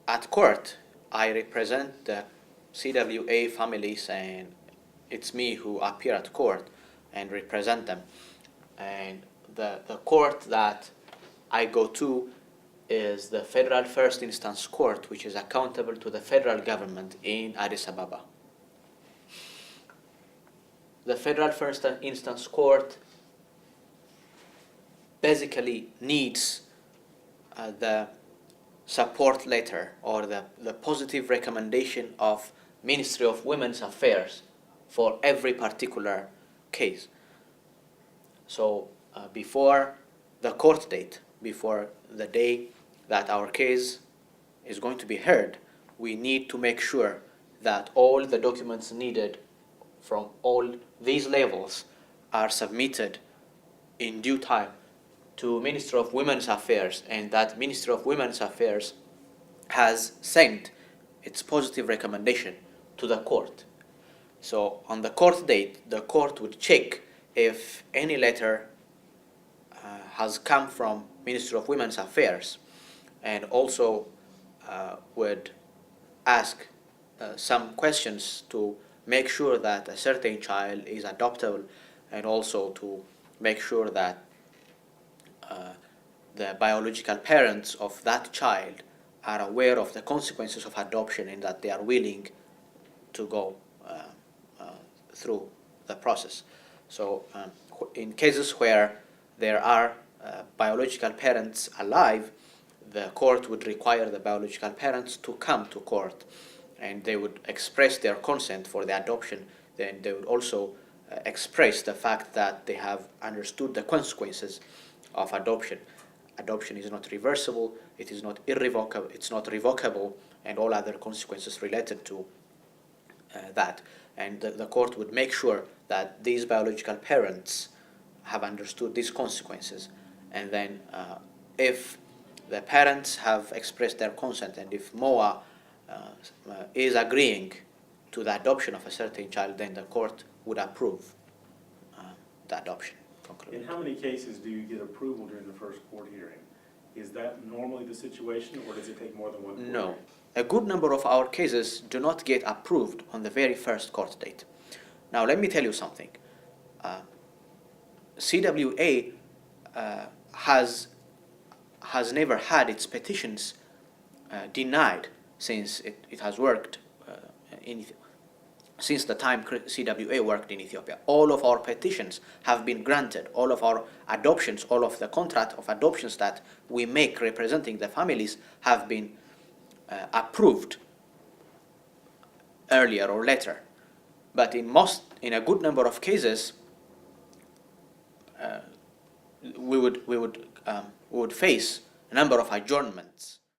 at court, I represent the CWA families, and it's me who appear at court and represent them. And the court that I go to is the Federal First Instance Court, which is accountable to the federal government in Addis Ababa. The Federal First Instance Court basically needs the support letter or the positive recommendation of Ministry of Women's Affairs for every particular case. So before the court date, before the day that our case is going to be heard, we need to make sure that all the documents needed from all these levels are submitted in due time to Ministry of Women's Affairs, and that Ministry of Women's Affairs has sent its positive recommendation to the court. So on the court date, the court would check if any letter has come from Ministry of Women's Affairs, and also would ask some questions to make sure that a certain child is adoptable, and also to make sure that the biological parents of that child are aware of the consequences of adoption and that they are willing to go through the process. So in cases where there are biological parents alive, the court would require the biological parents to come to court, and they would express their consent for the adoption. Then they would also express the fact that they have understood the consequences of adoption. Adoption is not reversible, it is not irrevocable, it's not revocable, and all other consequences related to that. And the court would make sure that these biological parents have understood these consequences. And then if the parents have expressed their consent, and if MOA is agreeing to the adoption of a certain child, then the court would approve the adoption. In how many cases do you get approval during the first court hearing? Is that normally the situation, or does it take more than one court No. hearing? A good number of our cases do not get approved on the very first court date. Now, let me tell you something. CWA has never had its petitions denied since it has worked since the time CWA worked in Ethiopia. All of our petitions have been granted. All of our adoptions, all of the contract of adoptions that we make representing the families have been approved earlier or later. But in a good number of cases, we would face a number of adjournments.